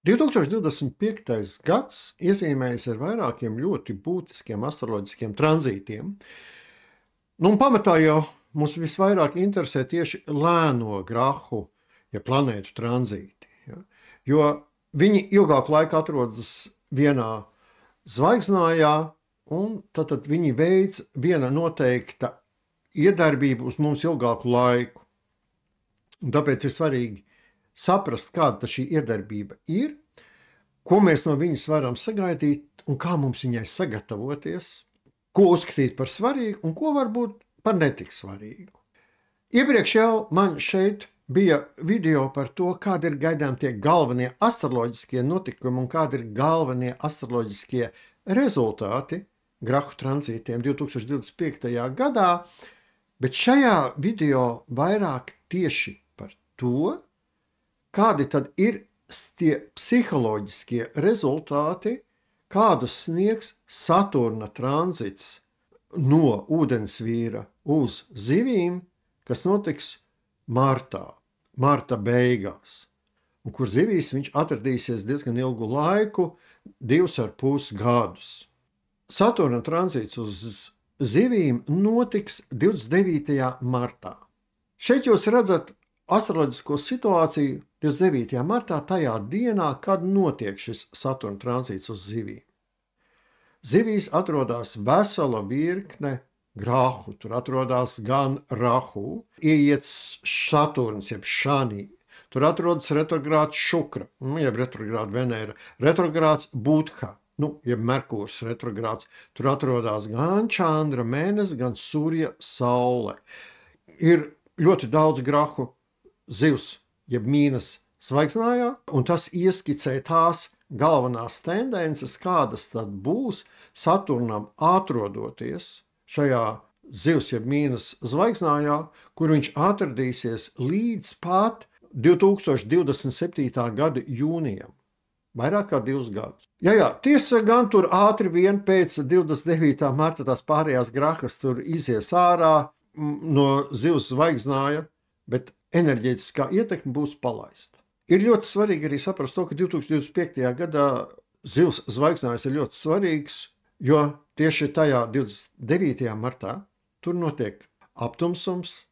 2025. gads iezīmējas ar vairākiem ļoti būtiskiem astroloģiskiem tranzītiem. Un pamatā jau mums visvairāk interesē tieši lēno grahu, ja planētu tranzīti. Ja? Jo viņi ilgāku laiku atrodas vienā zvaigznājā, un tad viņi veic viena noteikta iedarbība uz mums ilgāku laiku. Un tāpēc ir svarīgi saprast, kāda šī iedarbība ir, ko mēs no viņas varam sagaidīt un kā mums viņai sagatavoties, ko uzskatīt par svarīgu un ko varbūt par netik svarīgu. Iepriekš jau man šeit bija video par to, kādi ir gaidām tie galvenie astroloģiskie notikumi un kādi ir galvenie astroloģiskie rezultāti grahu tranzītiem 2025. gadā, bet šajā video vairāk tieši par to, kādi tad ir tie psiholoģiskie rezultāti, kādus sniegs Saturna tranzits no ūdensvīra uz zivīm, kas notiks marta beigās, un kur zivīs viņš atradīsies diezgan ilgu laiku, 2,5 gadus. Saturna tranzits uz zivīm notiks 29. martā. Šeit jūs redzat astroloģisko situāciju 29. martā, tajā dienā, kad notiek šis Saturna tranzīts uz zivīm. Zivīs atrodas vesela virkne grahu, tur atrodas gan Rahu, ieiet Saturns, jeb Šani, tur atrodas retrogrāds Šukra, jeb retrogrāda Venēra, retrogrāds Budha, jeb Merkūrs retrogrāds, tur atrodas gan Čandra mēnesis, gan Surja saule. Ir ļoti daudz grahu zivs, jeb mīnas zvaigznājā, un tas ieskicē tās galvenās tendences, kādas tad būs Saturnam atrodoties šajā zivs, jeb mīnas zvaigznājā, kur viņš atradīsies līdz pat 2027. gada jūnijam. Vairāk kā 2 gadus. Jā, tiesa gan tur ātri vien pēc 29. marta tās pārējās grahas tur izies ārā no zivs zvaigznāja, bet enerģētiskā ietekme būs palaista. Ir ļoti svarīgi arī saprast to, ka 2025. gadā zivs zvaigznājs ir ļoti svarīgs, jo tieši tajā 29. martā tur notiek aptumsums,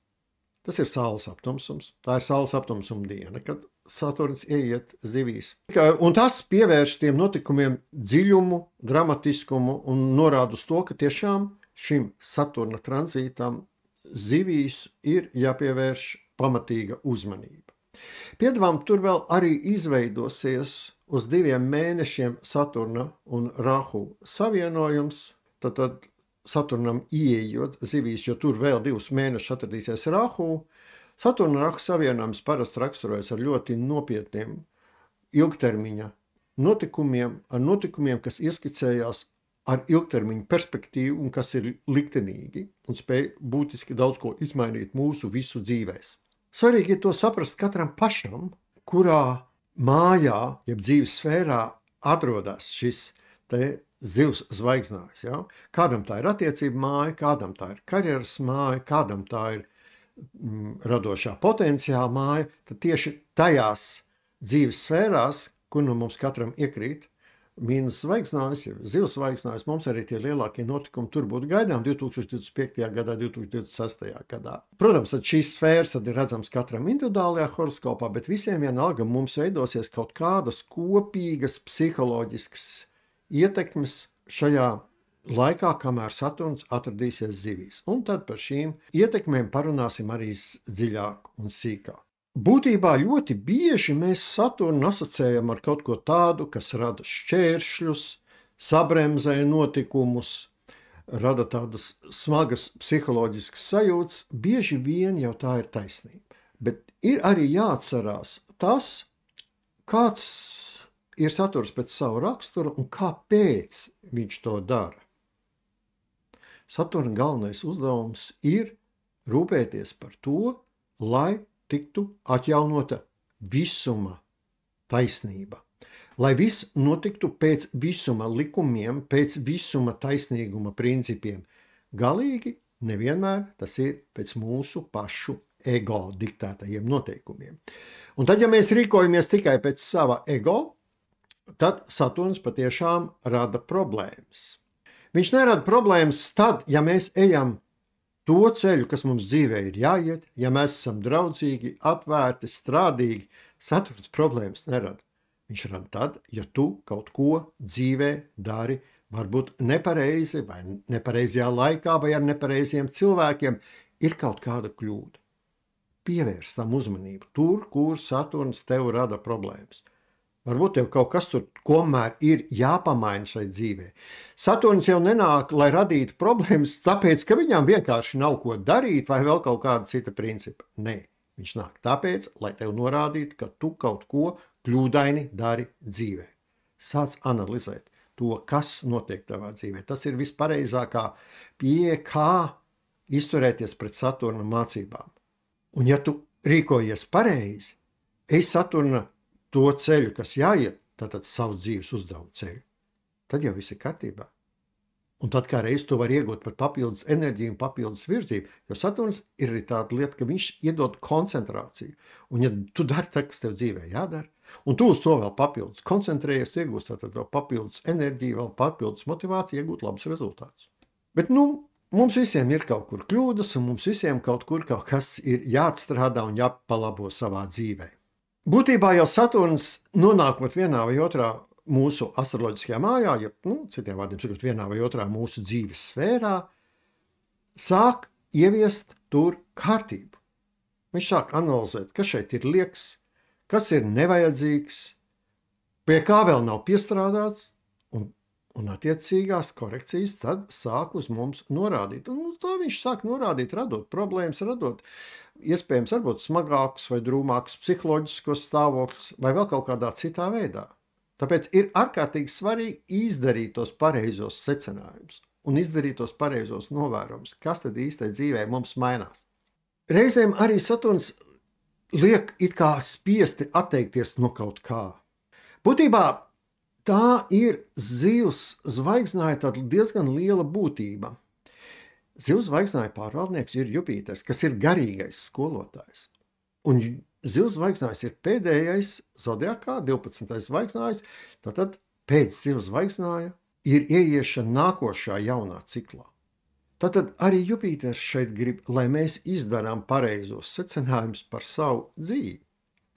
tas ir saules aptumsums, tā ir saules aptumsuma diena, kad Saturns ieiet zivīs. Un tas pievērš tiem notikumiem dziļumu, dramatiskumu un norāda uz to, ka tiešām šim Saturna tranzītam zivīs ir jāpievērš pamatīga uzmanība. Piedāvām tur vēl arī izveidosies uz 2 mēnešiem Saturna un Rahu savienojums, tad Saturnam ieejot zivīs, jo tur vēl 2 mēnešus atradīsies Rahu. Saturna Rahu savienojums parasti raksturojas ar ļoti nopietniem ilgtermiņa notikumiem, kas ieskicējās ar ilgtermiņu perspektīvu un kas ir liktenīgi un spēj būtiski daudz ko izmainīt mūsu visu dzīvēs. Svarīgi ir to saprast katram pašam, kurā mājā, jeb dzīves sfērā atrodas šis te zivs zvaigznājs. Ja? Kādam tā ir attiecība māja, kādam tā ir karjeras māja, kādam tā ir radošā potenciāla māja, tad tieši tajās dzīves sfērās, kur no mums katram iekrīt mīnas zvaigznājs, ja zivs zvaigznājs, mums arī tie lielākie notikumi tur būtu gaidām 2025. gadā, 2026. gadā. Protams, tad šīs sfēras tad ir redzams katram individuālajā horoskopā, bet visiem vienalga mums veidosies kaut kādas kopīgas psiholoģiskas ietekmes šajā laikā, kamēr Saturns atradīsies zivīs. Un tad par šīm ietekmēm parunāsim arī dziļāk un sīkāk. Būtībā ļoti bieži mēs Saturnu asociējam ar kaut ko tādu, kas rada šķēršļus, sabremzē notikumus, rada tādas smagas psiholoģiskas sajūtas. Bieži vien jau tā ir taisnība. Bet ir arī jāatcerās tas, kāds ir Saturns pēc savu raksturu un kāpēc viņš to dara. Saturna galvenais uzdevums ir rūpēties par to, lai tiktu atjaunota visuma taisnība. Lai viss notiktu pēc visuma likumiem, pēc visuma taisnīguma principiem. Galīgi nevienmēr tas ir pēc mūsu pašu ego diktētajiem noteikumiem. Un tad, ja mēs rīkojamies tikai pēc sava ego, tad Saturns patiešām rada problēmas. Viņš nerada problēmas tad, ja mēs ejam to ceļu, kas mums dzīvē ir jāiet, ja mēs esam draudzīgi, atvērti, strādīgi. Saturns problēmas nerada. Viņš rada tad, ja tu kaut ko dzīvē dari, varbūt nepareizi vai nepareizajā laikā vai ar nepareiziem cilvēkiem, ir kaut kāda kļūda. Pievērs tam uzmanību tur, kur Saturns tev rada problēmas. Varbūt tev kaut kas tur tomēr ir jāpamaina šai dzīvē. Saturns jau nenāk, lai radītu problēmas, tāpēc, ka viņam vienkārši nav ko darīt vai vēl kaut kāda cita principa. Nē, viņš nāk tāpēc, lai tev norādītu, ka tu kaut ko kļūdaini dari dzīvē. Sāc analizēt to, kas notiek tavā dzīvē. Tas ir vispareizākā pieeja, kā izturēties pret Saturna mācībām. Un ja tu rīkojies pareizi, ej Saturna to ceļu, kas jāiet, tātad savu dzīves uzdevumu ceļu, tad jau viss ir kārtībā. Un tad kā reiz to var iegūt par papildus enerģiju un papildus virzību, jo Saturns ir arī tāda lieta, ka viņš iedod koncentrāciju. Un ja tu dari tā, kas tev dzīvē jādara, un tu uz to vēl papildus koncentrējies, tu iegūst tātad vēl papildus enerģiju, vēl papildus motivāciju, iegūt labus rezultātus. Bet mums visiem ir kaut kur kļūdas, un mums visiem kaut kas ir jāatstrādā un jāpalabo savā dzīvē. Būtībā jau Saturns nonākot vienā vai otrā mūsu astroloģiskajā mājā, ja, citiem vārdiem sakot, vienā vai otrā mūsu dzīves sfērā, sāk ieviest tur kārtību. Viņš sāk analizēt, kas šeit ir lieks, kas ir nevajadzīgs, pie kā vēl nav piestrādāts, un attiecīgās korekcijas tad sāk uz mums norādīt. Un to viņš sāk norādīt, radot problēmas, radot iespējams varbūt smagākus vai drūmākus psiholoģiskos stāvokļus vai vēl kaut kādā citā veidā. Tāpēc ir ārkārtīgi svarīgi izdarīt tos pareizos secinājumus un izdarīt tos pareizos novērojumus, kas tad īstai dzīvē mums mainās. Reizēm arī Saturns liek it kā spiesti atteikties no kaut kā. Būtībā tā ir zivs zvaigznāja tāda diezgan liela būtība. Zivs zvaigznāja pārvaldnieks ir Jupiters, kas ir garīgais skolotājs. Un zivs zvaigznājs ir pēdējais zodiakā, 12. zvaigznājs, tātad pēc zivs zvaigznāja ir ieiešana nākošā jaunā ciklā. Tātad arī Jupiters šeit grib, lai mēs izdarām pareizos secinājumus par savu dzīvi.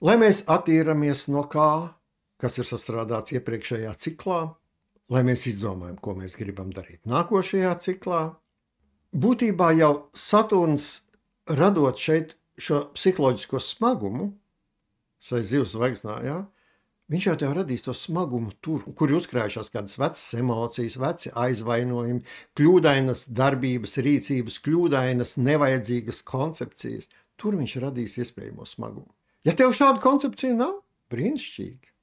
Lai mēs attīramies no kā, kas ir sastrādāts iepriekšējā ciklā, lai mēs izdomājam, ko mēs gribam darīt nākošajā ciklā. Būtībā jau Saturns radot šeit šo psiholoģisko smagumu, šai zivs zvaigznājā, viņš jau tev radīs to smagumu tur, kur ir uzkrājušās kādas vecas emocijas, veci aizvainojumi, kļūdainas darbības, rīcības, kļūdainas, nevajadzīgas koncepcijas. Tur viņš radīs iespējamo smagumu. Ja tev šāda koncepcija nav, brīnišķīgi,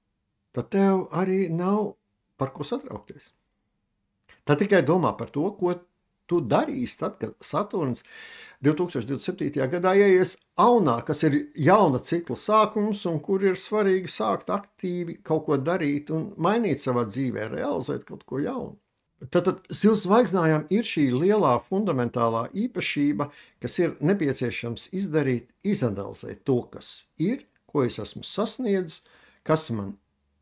tad tev arī nav par ko satraukties. Tad tikai domā par to, ko tu darīsi tad, kad Saturns 2027. gadā ieies aunā, kas ir jauna cikla sākums un kur ir svarīgi sākt aktīvi kaut ko darīt un mainīt savā dzīvē, realizēt kaut ko jaunu. Tad zivs zvaigznājām ir šī lielā fundamentālā īpašība, kas ir nepieciešams izdarīt, izanalizēt to, kas ir, ko es esmu sasniedzis, kas man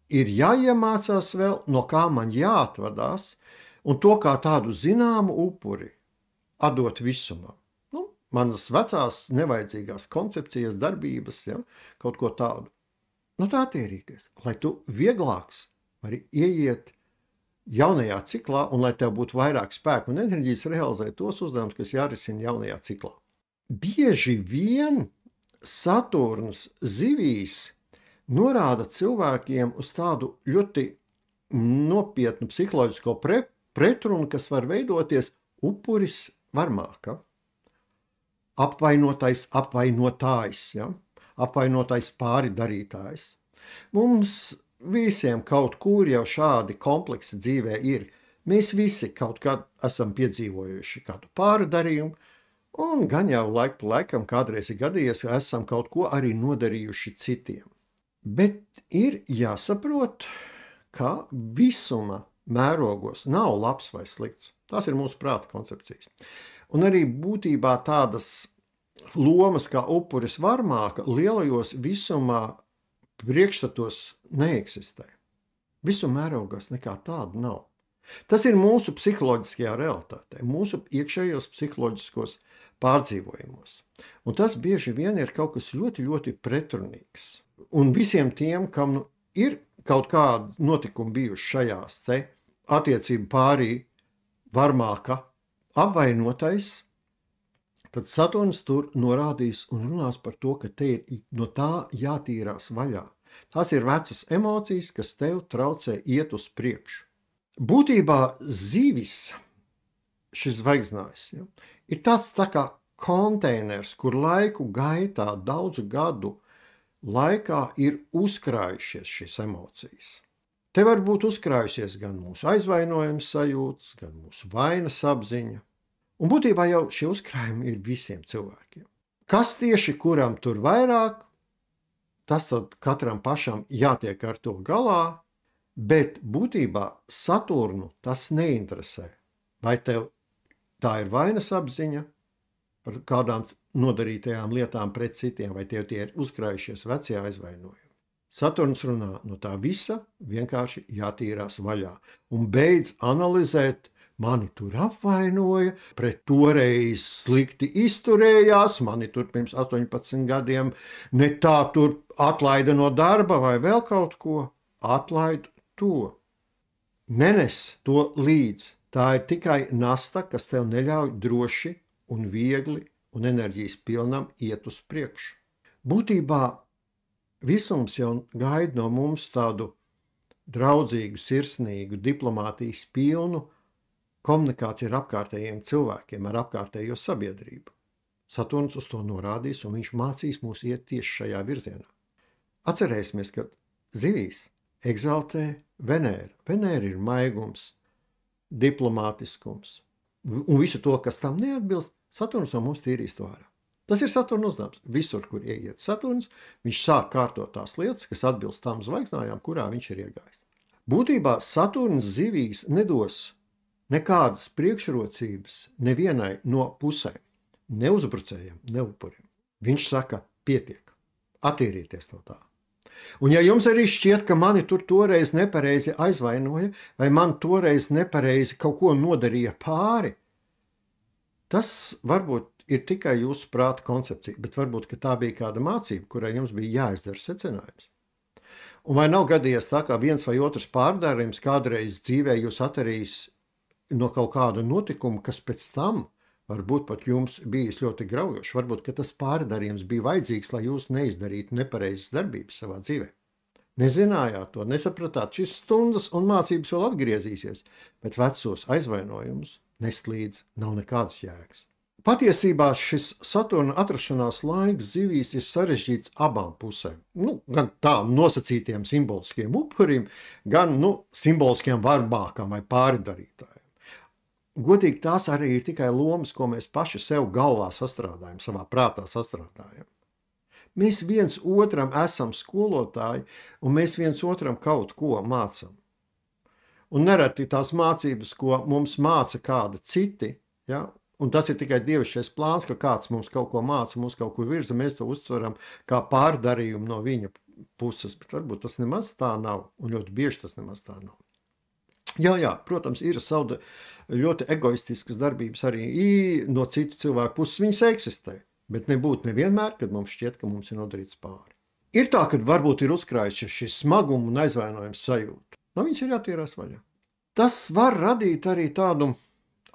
ir jāiemācās vēl, no kā man jāatvadās, un to kā tādu zināmu upuri atdot visumā. Manas vecās nevajadzīgās koncepcijas, darbības, kaut ko tādu. Tā attīrīties, lai tu vieglāks vari ieiet jaunajā ciklā un lai tev būtu vairāk spēku un enerģijas realizēt tos uzdevumus, kas jārisina jaunajā ciklā. Bieži vien Saturns zivīs norāda cilvēkiem uz tādu ļoti nopietnu psiholoģisko pretrunu, kas var veidoties upuris varmāka. Apvainotais, apvainotājs, apvainotais pāri darītājs. Mums visiem kaut kur jau šādi kompleksi dzīvē ir. Mēs visi kaut kad esam piedzīvojuši kādu pāri darījumu, un gan jau laiku pa laikam kādreiz ir gadījies, ka esam kaut ko arī nodarījuši citiem. Bet ir jāsaprot, ka visuma mērogos nav labs vai slikts. Tās ir mūsu prāta koncepcijas. Un arī būtībā tādas lomas kā upuris varmāka lielajos visumā priekšstatos neeksistē. Visur mērogās nekā tāda nav. Tas ir mūsu psiholoģiskajā realitātē, mūsu iekšējos psiholoģiskos pārdzīvojumos. Un tas bieži vien ir kaut kas ļoti, ļoti pretrunīgs. Un visiem tiem, kam ir kaut kādi notikumi bijuši šajās te attiecību pārī varmāka apvainotais, tad Saturns tur norādīs un runās par to, ka te ir no tā jātīrās vaļā. Tās ir vecas emocijas, kas tev traucē iet uz priekšu. Būtībā zivis, šis zvaigznājs, ja, ir tāds tā kā konteiners, kur laiku gaitā, daudzu gadu laikā ir uzkrājušies šīs emocijas. Te var būt uzkrājusies gan mūsu aizvainojums sajūtas, gan mūsu vainas apziņa. Un būtībā jau šie uzkrājumi ir visiem cilvēkiem. Kas tieši kuram tur vairāk, tas tad katram pašam jātiek ar to galā, bet būtībā Saturnu tas neinteresē. Vai tev tā ir vainas apziņa par kādām nodarītajām lietām pret citiem, vai tev tie ir uzkrājušies vecie aizvainojumi. Saturns runā, no tā visa vienkārši jātīrās vaļā un beidz analizēt, mani tur apvainoja, pret toreiz slikti izturējās, mani tur pirms 18 gadiem ne tā tur atlaida no darba vai vēl kaut ko, atlaid to. Nenes to līdz. Tā ir tikai nasta, kas tev neļauj droši un viegli un enerģijas pilnam iet uz priekšu. Būtībā visums jau gaida no mums tādu draudzīgu, sirsnīgu, diplomātijas pilnu komunikāciju ar apkārtējiem cilvēkiem, ar apkārtējo sabiedrību. Saturns uz to norādīs, un viņš mācīs mūs iet tieši šajā virzienā. Atcerēsimies, ka zivīs egzaltē Venēra. Venēra ir maigums, diplomātiskums. Un visu to, kas tam neatbilst, Saturns no mums tīrīs to ārā. Tas ir Saturna uzdevums. Visur, kur ieiet Saturns, viņš sāk kārtot tās lietas, kas atbilst tām zvaigznājām, kurā viņš ir iegājis. Būtībā Saturns zivīs nedos nekādas priekšrocības nevienai no pusēm. Ne uzbrucējiem, ne upurim. Viņš saka, pietiek, attīrieties no tā. Un ja jums arī šķiet, ka mani tur toreiz nepareizi aizvainoja, vai man toreiz nepareizi kaut ko nodarīja pāri, tas varbūt ir tikai jūsu prāta koncepcija, bet varbūt, ka tā bija kāda mācība, kurai jums bija jāizdara secinājums. Un vai nav gadījies tā, kā viens vai otrs pārdarījums kādreiz dzīvē jūs atterījis no kaut kāda notikuma, kas pēc tam varbūt pat jums bijis ļoti graujošs. Varbūt, ka tas pārdarījums bija vajadzīgs, lai jūs neizdarītu nepareizas darbības savā dzīvē. Nezinājāt to, nesapratāt, šis stundas un mācības vēl atgriezīsies, bet vecos aizvainojumus nest līdz nav nekādas jēgas. Patiesībā šis Saturna atrašanās laiks zivīs ir sarežģīts abām pusēm. Gan tām nosacītiem simboliskiem upurim, gan simboliskiem varbākam vai pārdarītājiem. Godīgi tās arī ir tikai lomas, ko mēs paši sev galvā sastrādājam, savā prātā sastrādājam. Mēs viens otram esam skolotāji, un mēs viens otram kaut ko mācam. Un nereti tās mācības, ko mums māca kāda citi, ja, un tas ir tikai dievišķais plāns, ka kāds mums kaut ko māca, mums kaut ko virza, mēs to uztveram kā pārdarījumu no viņa puses, bet varbūt tas nemaz tā nav, un ļoti bieži tas nemaz tā nav. Jā, protams, ir savda ļoti egoistiskas darbības arī no citu cilvēku puses viņas eksistē, bet nebūtu nevienmēr, kad mums šķiet, ka mums ir nodarīts pāri. Ir tā, ka varbūt ir uzkrājušies šis smaguma un aizvainojums sajūta. No viņas ir jātīrās vaļā. Tas var radīt arī tādu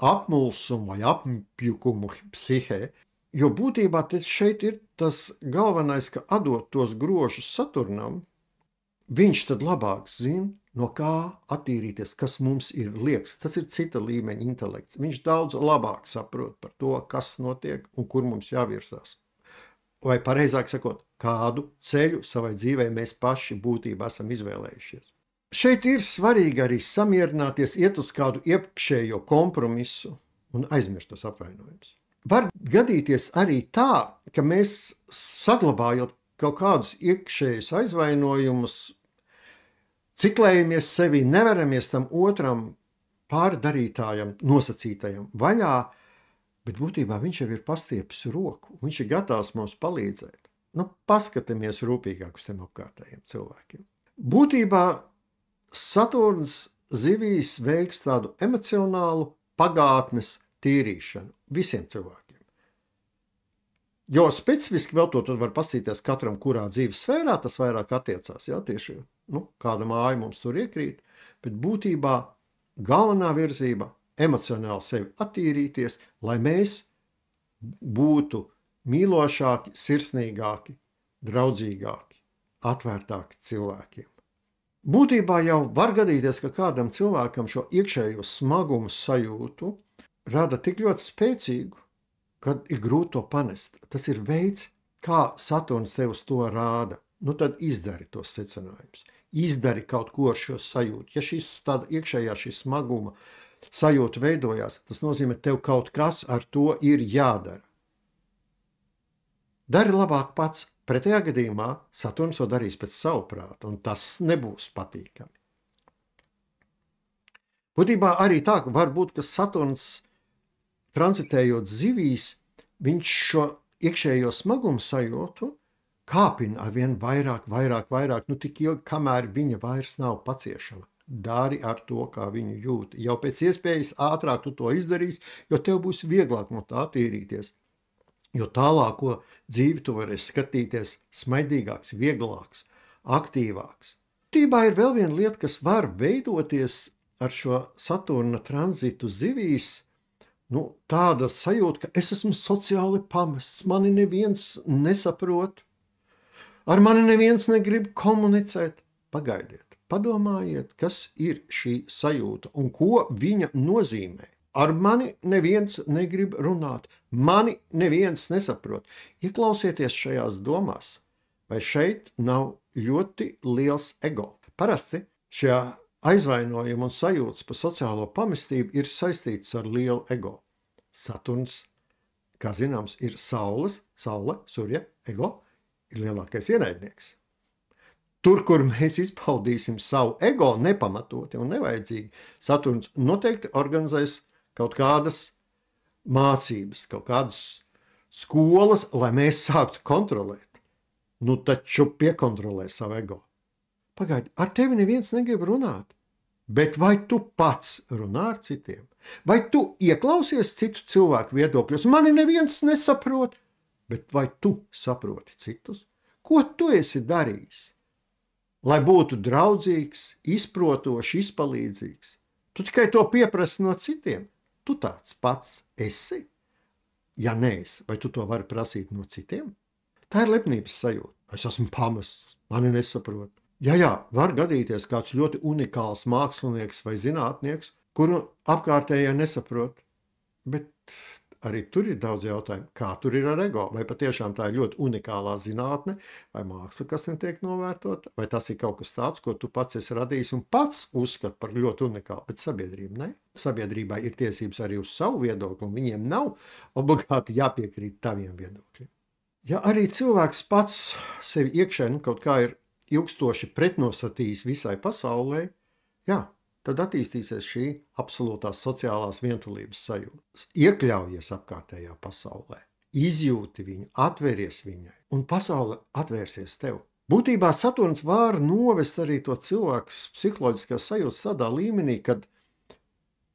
apmulsumu vai apjukumu psihē, jo būtībā šeit ir tas galvenais, ka atdot tos grožus Saturnam, viņš tad labāk zina, no kā attīrīties, kas mums ir liekas. Tas ir cita līmeņa intelekts. Viņš daudz labāk saprot par to, kas notiek un kur mums jāvirsās. Vai pareizāk sakot, kādu ceļu savai dzīvei mēs paši būtībā esam izvēlējušies. Šeit ir svarīgi arī samierināties, iet uz kādu iekšējo kompromisu un aizmirst tos apvainojumus. Var gadīties arī tā, ka mēs saglabājot kaut kādus iekšējus aizvainojumus, ciklējamies sevi, neveramies tam otram pārdarītājam, nosacītajam vaļā, bet būtībā viņš jau ir pastiepis roku, viņš ir gatavs mums palīdzēt. Paskatāmies rūpīgāk uz tiem apkārtējiem cilvēkiem. Būtībā Saturns zivīs veiks tādu emocionālu pagātnes tīrīšanu visiem cilvēkiem. Jo specifiski vēl to tad var pasīties katram, kurā dzīves sfērā tas vairāk attiecās, jā, tieši, kāda māja mums tur iekrīt, bet būtībā galvenā virzība emocionāli sevi attīrīties, lai mēs būtu mīlošāki, sirsnīgāki, draudzīgāki, atvērtāki cilvēkiem. Būtībā jau var gadīties, ka kādam cilvēkam šo iekšējo smagumu sajūtu rada tik ļoti spēcīgu, kad ir grūti to panest. Tas ir veids, kā Saturns tev uz to rāda. Tad izdari tos secinājumus. Izdari kaut ko ar šo sajūtu. Ja šis tāda iekšējā šī smaguma sajūta veidojās, tas nozīmē, tev kaut kas ar to ir jādara. Dari labāk pats. Pretējā gadījumā Saturns to darīs pēc savu prātu, un tas nebūs patīkami. Būtībā arī tā, ka var būt, ka Saturns transitējot zivīs, viņš šo iekšējo smagumu sajūtu kāpina arvien vairāk, tik ilgi, kamēr viņa vairs nav paciešama. Dari ar to, kā viņu jūt. Jau pēc iespējas ātrāk tu to izdarīsi, jo tev būs vieglāk no tā attīrīties. Jo tālāko dzīvi tu varēsi skatīties smaidīgāks, vieglāks, aktīvāks. Būtībā ir vēl viena lieta, kas var veidoties ar šo Saturna tranzitu zivīs, tāda sajūta, ka es esmu sociāli pamests, mani neviens nesaprot, ar mani neviens negrib komunicēt. Pagaidiet, padomājiet, kas ir šī sajūta un ko viņa nozīmē. Ar mani neviens negrib runāt, mani neviens nesaprot. Ieklausieties šajās domās, vai šeit nav ļoti liels ego. Parasti šie aizvainojumi un sajūtas par sociālo pamestību ir saistīts ar lielu ego. Saturns, kā zināms, ir saule, surja, ego, ir lielākais ienaidnieks. Tur, kur mēs izpaudīsim savu ego nepamatoti un nevajadzīgi, Saturns noteikti organizēs kaut kādas mācības, kaut kādas skolas, lai mēs sāktu kontrolēt. Taču piekontrolē savu ego. Pagaidi, ar tevi neviens negrib runāt, bet vai tu pats runā ar citiem? Vai tu ieklausies citu cilvēku viedokļos? Mani neviens nesaprot, bet vai tu saproti citus? Ko tu esi darījis? Lai būtu draudzīgs, izprotošs, izpalīdzīgs. Tu tikai to pieprasi no citiem. Tu tāds pats esi? Ja neesi, vai tu to vari prasīt no citiem? Tā ir lepnības sajūta. Es esmu pamests, mani nesaprot. Jā, var gadīties kāds ļoti unikāls mākslinieks vai zinātnieks, kuru apkārtējie nesaprot. Bet arī tur ir daudz jautājumu, kā tur ir ar ego. Vai patiešām tā ir ļoti unikālā zinātne vai māksla, kas netiek novērtota, vai tas ir kaut kas tāds, ko tu pats esi radījis un pats uzskati par ļoti unikālu, bet sabiedrība ne. Sabiedrībai ir tiesības arī uz savu viedokli, un viņiem nav obligāti jāpiekrīt taviem viedokļiem. Ja arī cilvēks pats sevi iekšē kaut kā ir ilgstoši pretnostatījis visai pasaulē, tad attīstīsies šī absolūtās sociālās vientulības sajūtas. Iekļaujies apkārtējā pasaulē, izjūti viņu, atveries viņai, un pasaule atvērsies tev. Būtībā Saturns var novest arī to cilvēks psiholoģiskās sajūtas tādā līmenī, kad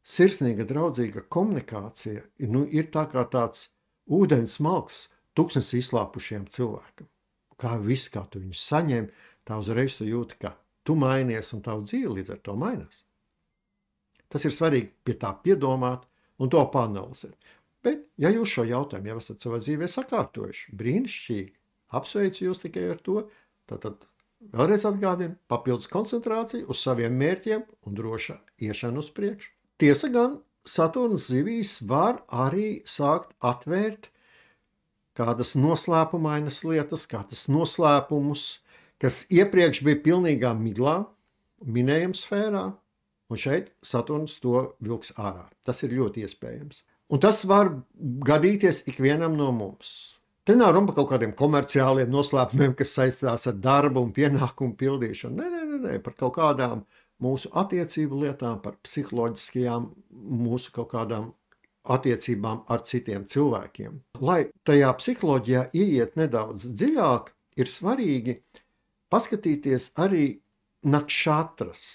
sirsnīga, draudzīga komunikācija ir tā kā tāds ūdens smalks tūkstnes izslāpušiem cilvēkam. Kā viss, kā tu viņus saņem, tā uzreiz tu jūti, ka tu mainies un tavu dzīve līdz ar to mainās. Tas ir svarīgi pie tā piedomāt un to panalizēt. Bet, ja jūs šo jautājumu jau esat savā dzīvē sakārtojuši, brīnišķīgi, apsveicu jūs tikai ar to, tad vēlreiz atgādinu, papildus koncentrāciju uz saviem mērķiem un droša iešanu uz priekšu. Tiesa gan, Saturns zivīs var arī sākt atvērt kādas noslēpumainas lietas, kādas noslēpumus, kas iepriekš bija pilnīgā miglā, minējuma sfērā, un šeit Saturns to vilks ārā. Tas ir ļoti iespējams. Un tas var gadīties ikvienam no mums. Te nav runa par kaut kādiem komerciāliem noslēpumiem, kas saistās ar darbu un pienākumu pildīšanu. Nē, par kaut kādām mūsu attiecību lietām, par psiholoģiskajām mūsu kaut kādām attiecībām ar citiem cilvēkiem. Lai tajā psiholoģijā ieiet nedaudz dziļāk, ir svarīgi paskatīties arī nakšatras.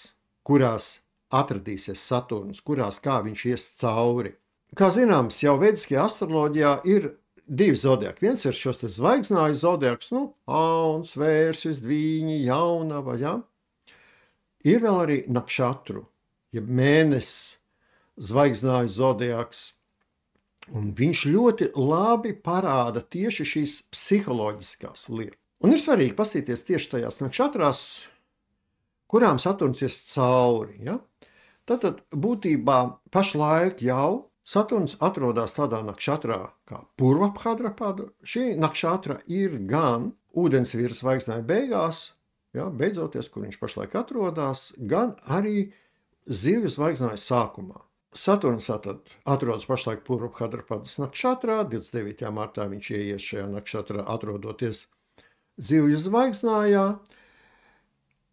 kurās atradīsies Saturns, kurās kā viņš ies cauri. Kā zināms, jau vediskajā astroloģijā ir divi zodiaki. Viens ir šos zvaigznāju zodiaks, Auns, Vērsis, Dvīņi, Jaunava, ja? Ir vēl arī nakšatru, jeb mēnesis zvaigznāju zodiaks. Un viņš ļoti labi parāda tieši šīs psiholoģiskās lietas. Un ir svarīgi paskatīties tieši tajās nakšatrās, kurām Saturns ies cauri. Ja? Tātad būtībā pašlaik jau Saturns atrodas tādā nakšatrā kā Purvabhadrapada. Šī nakšatra ir gan ūdensvīra zvaigznāju beigās, ja, beidzoties, kur viņš pašlaik atrodas, gan arī zivju zvaigznāju sākumā. Saturns atrodas pašlaik Purvabhadrapadas nakšatrā, 29. martā viņš ieies šajā nakšatrā atrodoties zivju zvaigznājā.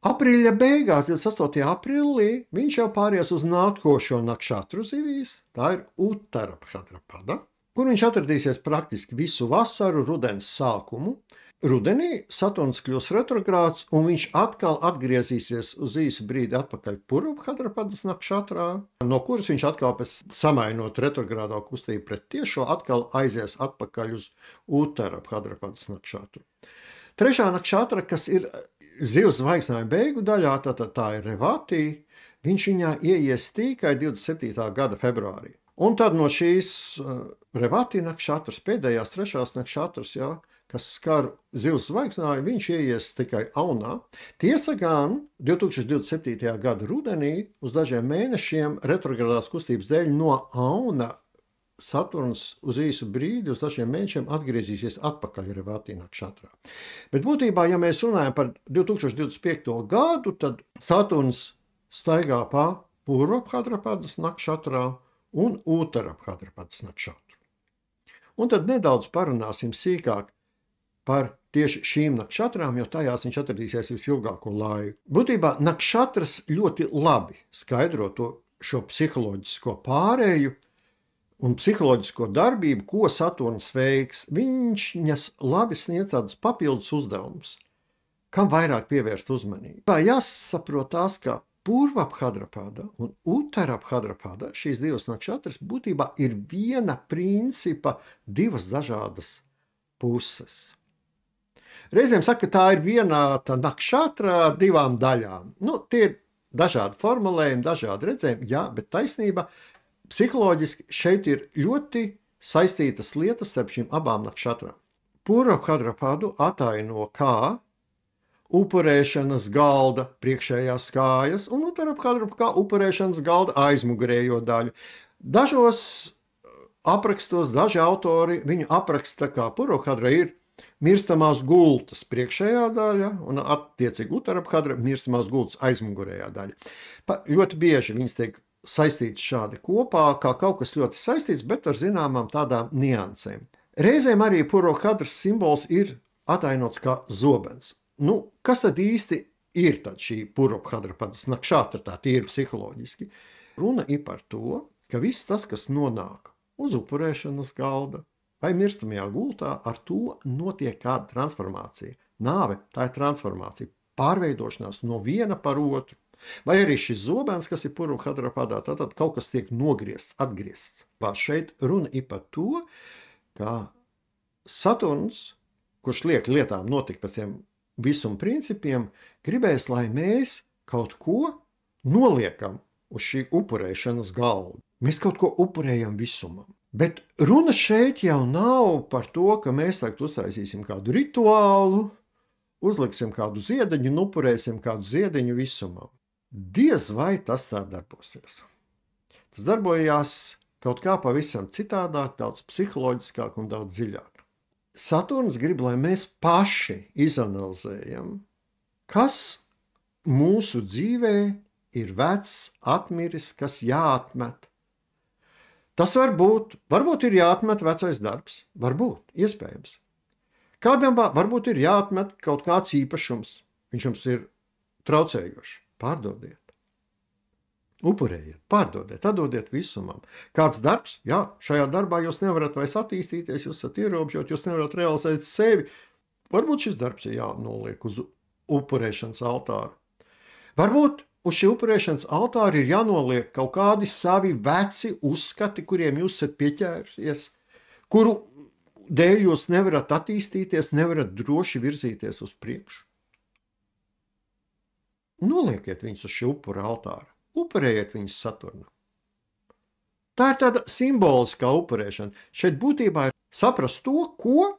Aprīļa beigās, 28. aprīlī, viņš jau pāries uz nākošo nakšatru zivīs, tā ir Uttarabhadrapada, kur viņš atradīsies praktiski visu vasaru, rudens sākumu. Rudenī Saturns kļūs retrogrāds, un viņš atkal atgriezīsies uz īsu brīdi atpakaļ Purvabhadrapadas nakšatrā, no kuras viņš atkal pēc samainot retrogrādo kustību pret tiešo, atkal aizies atpakaļ uz Uttarabhadrapadas nakšatru. Trešā nakšatra, kas ir zivs zvaigznāju beigu daļā, tā ir Revati, viņš viņā ieies tikai 27. gada februārī. Un tad no šīs Revati nakšatras, pēdējās trešās nakšatras, ja, kas skar zivs zvaigznāju, viņš ieies tikai Aunā. Tiesa gan 2027. gada rudenī uz dažiem mēnešiem retrogradās kustības dēļ no Auna Saturns uz īsu brīdi, uz dažiem mēnešiem atgriezīsies atpakaļ Revati nakšatrā. Bet būtībā, ja mēs runājam par 2025. gadu, tad Saturns staigā pa Purvabhadrapadas nakšatrā un Uttarabhadrapadas nakšatru. Un tad nedaudz parunāsim sīkāk par tieši šīm nakšatrām, jo tajās viņš atradīsies visilgāko laiku. Būtībā nakšatras ļoti labi skaidro šo psiholoģisko pārēju un psiholoģisko darbību, ko Saturns veiks. Viņš labi sniedz tādus papildus uzdevumus, kam vairāk pievērst uzmanību. Jāsaprot tās, ka Purvabhadrapada un Uttarabhadrapada, šīs divas nakšatras, būtībā ir viena principa divas dažādas puses. Reizēm saka, ka tā ir viena nakšatra ar divām daļām. Tie ir dažādi formulējumi, dažādi redzējumi, jā, bet taisnība psiholoģiski šeit ir ļoti saistītas lietas starp šīm abām nakšatrām. Purvabhadrapadu ataino kā upurēšanas galda priekšējās kājas un Uttarabhadrapadu kā upurēšanas galda aizmugurējo daļu. Dažos aprakstos, daži autori viņu apraksta kā Purvabhadra ir mirstamās gultas priekšējā daļa un attiecīgi Uttarabhadra mirstamās gultas aizmugurējā daļa. Ļoti bieži viņas tiek saistīts šādi kopā, kā kaut kas ļoti saistīts, bet ar zināmām tādām niansēm. Reizēm arī Purvabhadras simbols ir atainots kā zobens. Kas tad īsti ir šī Purvabhadrapadas nakšatra, tā tīri psiholoģiski? Runa ir par to, ka viss tas, kas nonāk uz upurēšanas galda vai mirstamajā gultā, ar to notiek kāda transformācija. Nāve, tā ir transformācija, pārveidošanās no viena par otru. Vai arī šis zobens, kas ir Purvabhadrapadā, tad kaut kas tiek nogriezts, atgriezts. Šeit runa ir par to, ka Saturns, kurš liek lietām notikt pēc tiem visuma principiem, gribēs, lai mēs kaut ko noliekam uz šī upurēšanas galda. Mēs kaut ko upurējam visumam. Bet runa šeit jau nav par to, ka mēs tagad uztaisīsim kādu rituālu, uzliksim kādu ziedeņu un upurēsim kādu ziedeņu visumam. Diez vai tas tā darbosies. Tas darbojās kaut kā pavisam citādāk, daudz psiholoģiskāk un daudz dziļāk. Saturns grib, lai mēs paši izanalizējam, kas mūsu dzīvē ir vecs, atmiris, kas jāatmet. Tas varbūt ir jāatmet vecais darbs, varbūt, iespējams. Kādam varbūt ir jāatmet kaut kāds īpašums, viņš jums ir traucējošs. Pārdodiet, upurējiet, pārdodiet, atdodiet visumam. Kāds darbs? Jā, šajā darbā jūs nevarat vairs attīstīties, jūs esat ierobežot, jūs nevarat realizēt sevi. Varbūt šis darbs ir jānoliek uz upurēšanas altāra. Varbūt uz šī upurēšanas altāra ir jānoliek kaut kādi savi veci uzskati, kuriem jūs esat pieķērusies, kuru dēļ jūs nevarat attīstīties, nevarat droši virzīties uz priekšu. Nolieciet viņus uz šī upura altāra, upurējiet viņus Saturnam. Tā ir tāda simboliskā upurēšana. Šeit būtībā ir saprast to, ko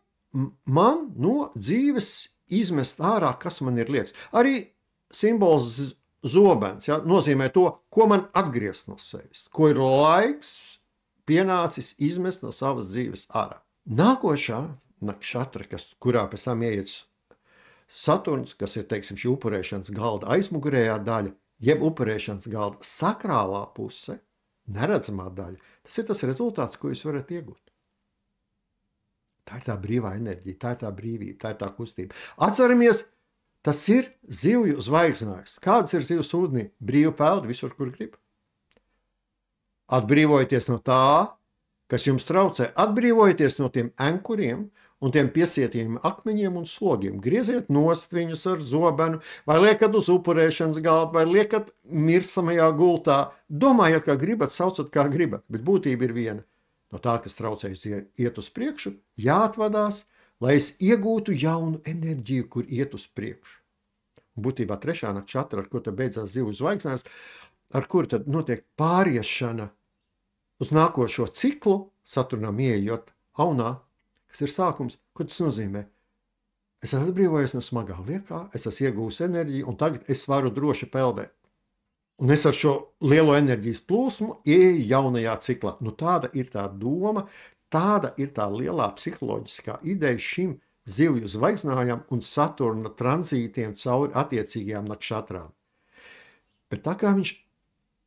man no dzīves izmest ārā, kas man ir liekas. Arī simbols zobens, ja, nozīmē to, ko man atgriezt no sevis, ko ir laiks pienācis izmest no savas dzīves ārā. Nākošā nakšatra, kurā pēc tam ieiet Saturns, kas ir, teiksim, šī upurēšanas galda aizmugurējā daļa, jeb upurēšanas galda sakrālā puse, neredzamā daļa, tas ir tas rezultāts, ko jūs varat iegūt. Tā ir tā brīvā enerģija, tā ir tā brīvība, tā ir tā kustība. Atceramies, tas ir zivju zvaigznājs. Kādas ir zivs ūdenī? Brīvi peld visur, kur grib. Atbrīvojieties no tā, kas jums traucē. Atbrīvojieties no tiem enkuriem un tiem piesietiem akmeņiem un slogiem. Grieziet nost viņus ar zobenu, vai liekat uz upurēšanas galdu, vai liekat mirsamajā gultā. Domājiet, kā gribat, saucat, kā gribat, bet būtība ir viena. No tā, kas traucējas iet uz priekšu, jāatvadās, lai es iegūtu jaunu enerģiju, kur iet uz priekšu. Būtībā trešā nakšatra, ar ko te beidzās zivju zvaigznājs, ar kuru tad notiek pāriešana uz nākošo ciklu, Saturnam ieejot aunā, kas ir sākums. Ko tas nozīmē? Es esmu atbrīvojies no smagā liekā, es esmu iegūst enerģiju, un tagad es varu droši peldēt. Un es ar šo lielo enerģijas plūsmu ieeju jaunajā ciklā. Nu, tāda ir tā doma, tāda ir tā lielā psiholoģiskā ideja šim zivju zvaigznājam un Saturna tranzītiem cauri attiecīgajām nakšatrām. Bet tā kā viņš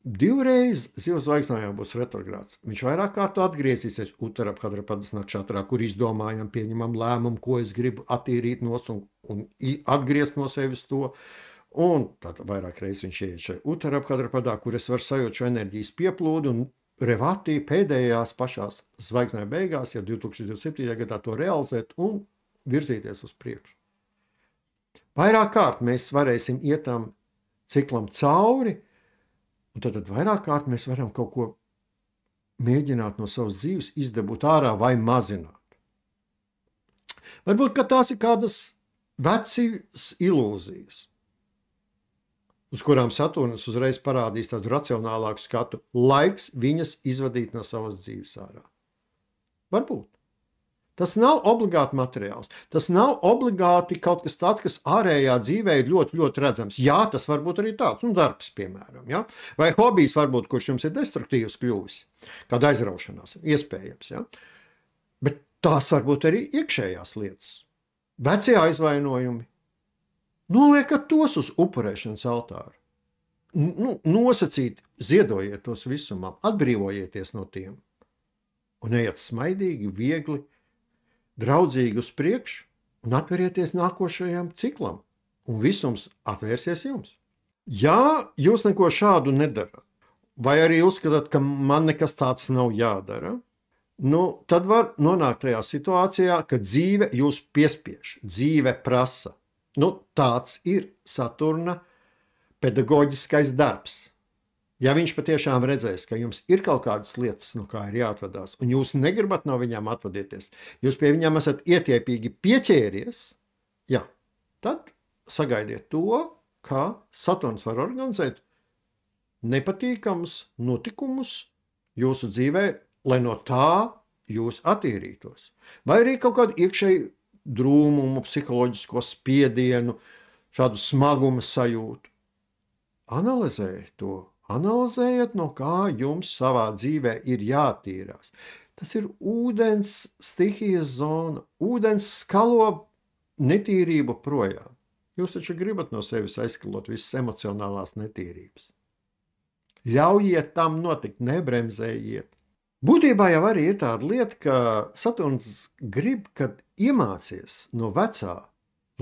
divreiz zivju zvaigznājā būs retrogrāds, viņš vairāk kārtu atgriezīsies Uttarabhadrapadas nakšatrā, kur izdomājam, pieņemam lēmumu, ko es gribu attīrīt nost un atgriezt no sevis to. Un tad vairāk reizes viņš ieiet šeit Uttarabhadrapadā, kur es varu sajūt šo enerģijas pieplūdu, un Revati pēdējās pašās zvaigznāja beigās, ja 2027. gadā to realizēt un virzīties uz priekšu. Vairāk kārt mēs varēsim iet tam ciklam cauri, un tad vairāk kārt mēs varam kaut ko mēģināt no savas dzīves izdabūt ārā vai mazināt. Varbūt, ka tās ir kādas vecas ilūzijas, uz kurām Saturns uzreiz parādīs tādu racionālāku skatu, laiks viņas izvadīt no savas dzīves ārā. Varbūt. Tas nav obligāti materiāls. Tas nav obligāti kaut kas tāds, kas ārējā dzīvē ir ļoti, ļoti redzams. Jā, tas var būt arī tāds, darbs, piemēram. Ja? Vai hobijs varbūt, kurš jums ir destruktīvs kļuvis, kāda aizraušanās, iespējams. Ja? Bet tās var būt arī iekšējās lietas. Vecie aizvainojumi. Noliekat tos uz upurēšanas altāru. Nosacīt, ziedojiet tos visumam, atbrīvojieties no tiem. Un ejiet smaidīgi, viegli, draudzīgi uz priekšu un atverieties nākošajam ciklam. Un visums atvērsies jums. Ja jūs neko šādu nedarat, vai arī uzskatāt, ka man nekas tāds nav jādara, tad var nonākt tajā situācijā, ka dzīve jūs piespiež, dzīve prasa. Tāds ir Saturna pedagoģiskais darbs. Ja viņš patiešām redzēs, ka jums ir kaut kādas lietas, no kā ir jāatvadās, un jūs negribat no viņām atvadīties, jūs pie viņām esat ietiepīgi pieķēries, tad sagaidiet to, ka Saturns var organizēt nepatīkamus notikumus jūsu dzīvē, lai no tā jūs attīrītos. Vai arī kaut kādu iekšēju drūmumu, psiholoģisko spiedienu, šādu smaguma sajūtu. Analizējiet to. Analizējiet, no kā jums savā dzīvē ir jātīrās. Tas ir ūdens stihijas zona. Ūdens skalo netīrību projām. Jūs taču gribat no sevis aizskalot visas emocionālās netīrības. Ļaujiet tam notikt, nebremzējiet. Būtībā jau arī ir tāda lieta, ka Saturns grib, kad iemācies no vecā,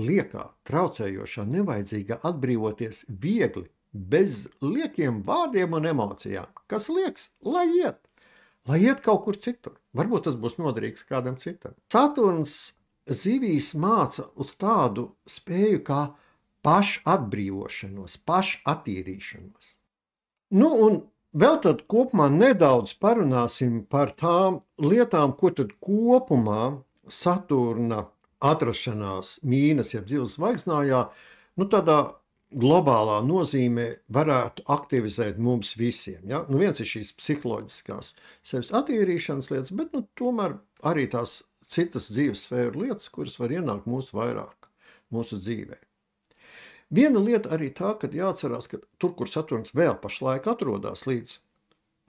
liekā, traucējošā, nevajadzīgā atbrīvoties viegli, bez liekiem vārdiem un emocijām. Kas liekas? Lai iet kaut kur citur. Varbūt tas būs noderīgs kādam citam. Saturns zivīs māca uz tādu spēju kā pašatbrīvošanos, pašattīrīšanos. Nu, un vēl tad kopumā nedaudz parunāsim par tām lietām, ko tad kopumā Saturna atrašanās Mīnas, jeb Zivs zvaigznājā, nu tādā globālā nozīmē varētu aktivizēt mums visiem. Ja? Nu, viens ir šīs psiholoģiskās sevis attīrīšanas lietas, bet nu, tomēr arī tās citas dzīves sfēru lietas, kuras var ienākt vairāk mūsu dzīvē. Viena lieta arī tā, ka jāatcerās, ka tur, kur Saturns vēl pašlaik atrodas līdz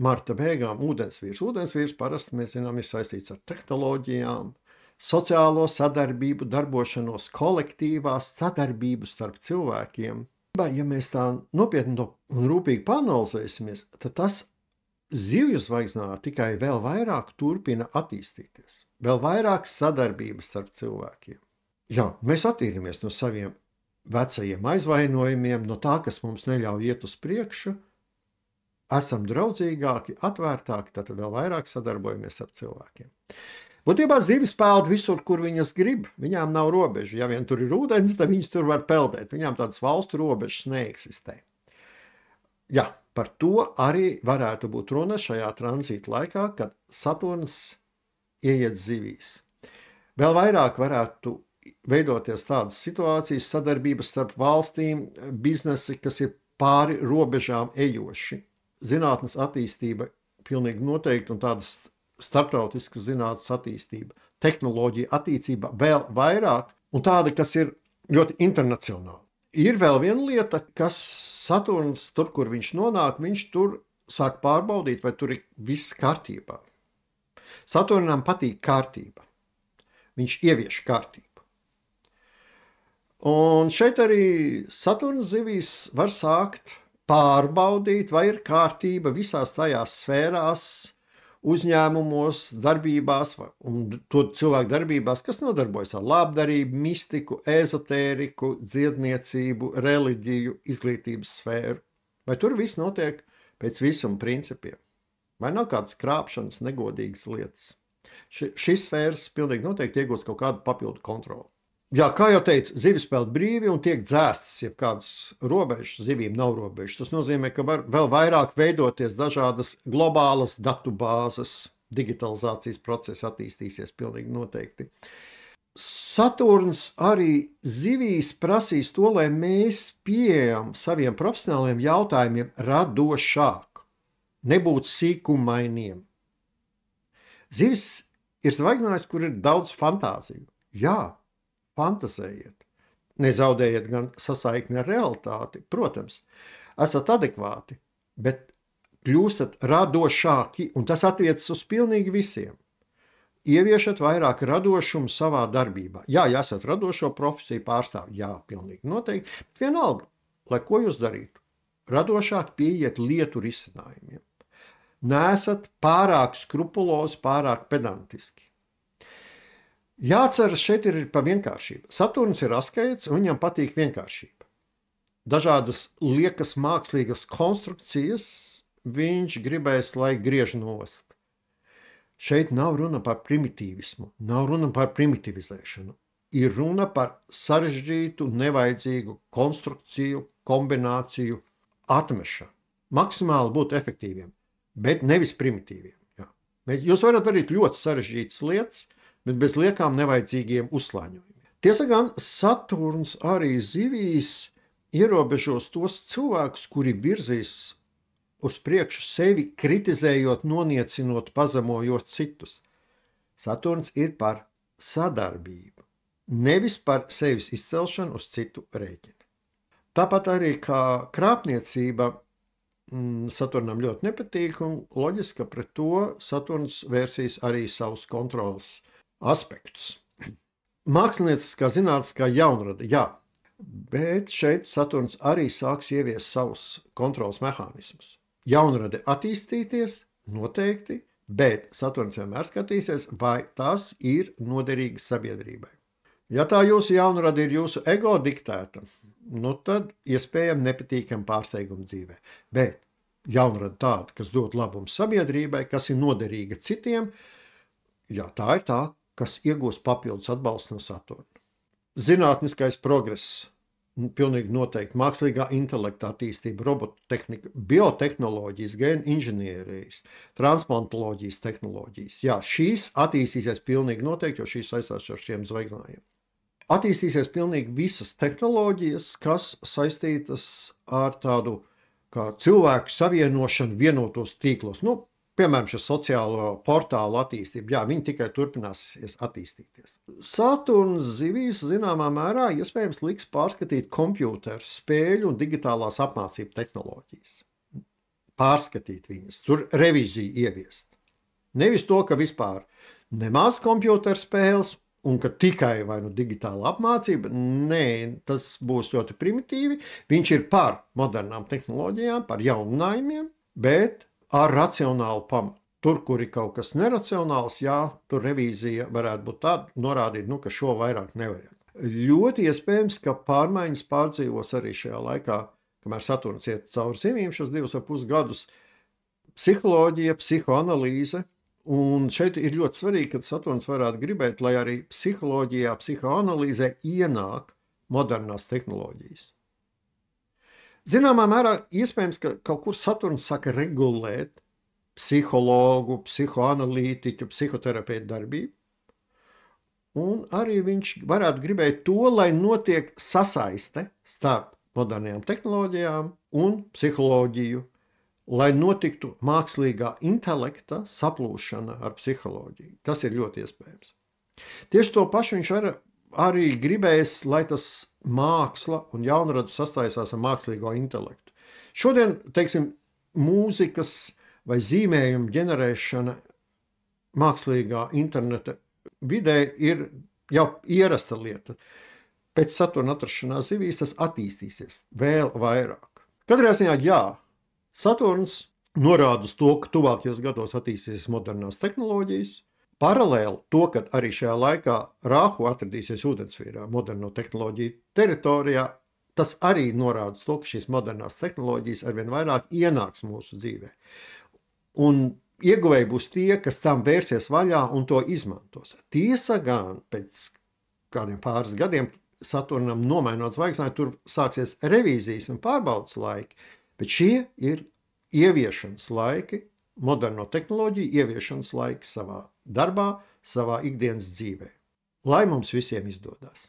marta beigām, ūdensvīrs. Ūdensvīrs parasti, mēs zinām, ir saistīts ar tehnoloģijām, sociālo sadarbību, darbošanos kolektīvās, sadarbību starp cilvēkiem. Ja mēs tā nopietni un rūpīgi panalizēsimies, tad tas Zivju zvaigznājā tikai vēl vairāk turpina attīstīties. Vēl vairāk sadarbības starp cilvēkiem. Jā, mēs attīramies no saviem vecajiem aizvainojumiem, no tā, kas mums neļauj iet uz priekšu, esam draudzīgāki, atvērtāki, tad vēl vairāk sadarbojamies ar cilvēkiem. Būtībā zivis peld visur, kur viņas grib. Viņām nav robežu. Ja vien tur ir ūdens, tad viņas tur var peldēt. Viņām tādas valstu robežas neeksistē. Jā, par to arī varētu būt runa šajā tranzīta laikā, kad Saturns ieiet zivīs. Vēl vairāk varētu veidoties tādas situācijas, sadarbības starp valstīm, biznesi, kas ir pāri robežām ejoši. Zinātnes attīstība pilnīgi noteikti un tādas starptautiskas zinātnes attīstība, tehnoloģija attīstība vēl vairāk un tāda, kas ir ļoti internacionāla. Ir vēl viena lieta, kas Saturns, tur, kur viņš nonāk, viņš tur sāk pārbaudīt, vai tur ir viss kārtībā. Saturnam patīk kārtība. Viņš ievieš kārtību. Un šeit arī Saturns zivīs var sākt pārbaudīt, vai ir kārtība visās tajās sfērās, uzņēmumos, darbībās un to cilvēku darbībās, kas nodarbojas ar labdarību, mistiku, ezotēriku, dziedniecību, reliģiju, izglītības sfēru. Vai tur viss notiek pēc visuma principiem? Vai nav kādas krāpšanas, negodīgas lietas? Šis sfēras pilnīgi noteikti iegūst kaut kādu papildu kontroli. Jā, kā jau teicu, zivis peld brīvi un tiek dzēstas, ja kādas robežas, zivīm nav robežas. Tas nozīmē, ka var vēl vairāk veidoties dažādas globālas datu bāzes, digitalizācijas procesi attīstīsies pilnīgi noteikti. Saturns arī zivīs prasīs to, lai mēs pieejam saviem profesionāliem jautājumiem radošāk, nebūt sīkumainiem. Zivis ir zvaigznājs, kur ir daudz fantāziju. Jā, fantazējiet. Nezaudējiet gan sasaikni ar realitāti, protams, esat adekvāti, bet kļūstat radošāki, un tas attiecas uz pilnīgi visiem. Ieviešat vairāk radošumu savā darbībā. Jā, ja esat radošo profesiju pārstāvji, jā, pilnīgi noteikti, bet vienalga, lai ko jūs darītu, radošāk pieiet lietu risinājumiem. Nesat pārāk skrupulozi, pārāk pedantiski. Jāceras šeit ir pa vienkāršību. Saturns ir askeits, un viņam patīk vienkāršība. Dažādas liekas mākslīgas konstrukcijas viņš gribēs, lai griež nost. Šeit nav runa par primitīvismu, nav runa par primitivizēšanu. Ir runa par sarežģītu, nevajadzīgu konstrukciju, kombināciju atmešanu. Maksimāli būt efektīviem, bet nevis primitīviem. Jā. Jūs varat darīt ļoti sarežģītas lietas, bet bez liekām nevajadzīgiem uzslāņojumiem. Tiesa gan Saturns arī zivīs ierobežos tos cilvēkus, kuri virzīs uz priekšu sevi, kritizējot, noniecinot, pazemojot citus. Saturns ir par sadarbību, nevis par sevis izcelšanu uz citu rēķinu. Tāpat arī kā krāpniecība Saturnam ļoti nepatīk, un loģiski, ka pret to Saturns vērsīs arī savus kontrolas aspektus. Mākslinieckā zinātniskā jaunrada, jā, bet šeit Saturns arī sāks ieviest savus kontrolas mehānismus. Jaunrade attīstīties noteikti, bet Saturns vienmēr skatīsies, vai tas ir noderīgs sabiedrībai. Ja tā jūsu jaunrade ir jūsu ego diktēta, tad iespējami nepatīkam pārsteigumu dzīvē. Bet jaunrade tāda, kas dod labumu sabiedrībai, kas ir noderīga citiem, jā, tā ir tā, kas iegūst papildus atbalstu no Saturna. Zinātniskais progress pilnīgi noteikti mākslīgā intelekta attīstība, robototehnika, biotehnoloģijas, gēnu inženierijas, transplantoloģijas tehnoloģijas. Jā, šīs attīstīsies pilnīgi noteikti, jo šīs saistās ar šiem zvaigznājiem. Attīstīsies pilnīgi visas tehnoloģijas, kas saistītas ar tādu kā cilvēku savienošanu vienotos tīklos. Piemēram, šo sociālo portālu attīstību, jā, viņi tikai turpināsies attīstīties. Saturns zivīs zināmā mērā iespējams liks pārskatīt kompjūteru spēļu un digitālās apmācību tehnoloģijas. Pārskatīt viņas, tur revīziju ieviest. Nevis to, ka vispār nemaz kompjūteru spēles un ka tikai vai nu digitāla apmācība, nē, tas būs ļoti primitīvi. Viņš ir par modernām tehnoloģijām, par jauninājumiem, bet ar racionālu pamatu. Tur, kur ir kaut kas neracionāls, jā, tur revīzija varētu būt tāda, norādīt, ka šo vairāk nevajag. Ļoti iespējams, ka pārmaiņas pārdzīvos arī šajā laikā, kamēr Saturns iet cauri zivīm šos 2,5 gadus, psiholoģija, psihoanalīze, un šeit ir ļoti svarīgi, ka Saturns varētu gribēt, lai arī psiholoģijā, psihoanalīzē ienāk modernās tehnoloģijas. Zināmā mērā iespējams, ka kaut kur Saturns saka regulēt psihologu, psihoanalītiķu, psihoterapeitu darbību. Un arī viņš varētu gribēt to, lai notiek sasaiste starp modernajām tehnoloģijām un psiholoģiju, lai notiktu mākslīgā intelekta saplūšana ar psiholoģiju. Tas ir ļoti iespējams. Tieši to pašu viņš arī gribēs, lai tas māksla un jaunradas sastaisās ar mākslīgo intelektu. Šodien, teiksim, mūzikas vai zīmējumu ģenerēšana mākslīgā interneta vidē ir jau ierasta lieta. Pēc Saturna atrašanās zivīs tas attīstīsies vēl vairāk. Katrā ziņā, jā, Saturns norāda uz to, ka tuvākajos gados attīstīsies modernās tehnoloģijas. Paralēli to, ka arī šajā laikā Rāhu atradīsies ūdensvīrā moderno tehnoloģiju teritorijā, tas arī norāda to, ka šīs modernās tehnoloģijas arvien vairāk ienāks mūsu dzīvē. Un ieguvēji būs tie, kas tam vērsies vaļā un to izmantos. Tiesa gan pēc kādiem pāris gadiem Saturnam nomainot zvaigznāju, tur sāksies revīzijas un pārbaudas laiki, bet šie ir ieviešanas laiki, moderno tehnoloģiju ieviešanas laiks savā darbā, savā ikdienas dzīvē. Lai mums visiem izdodas!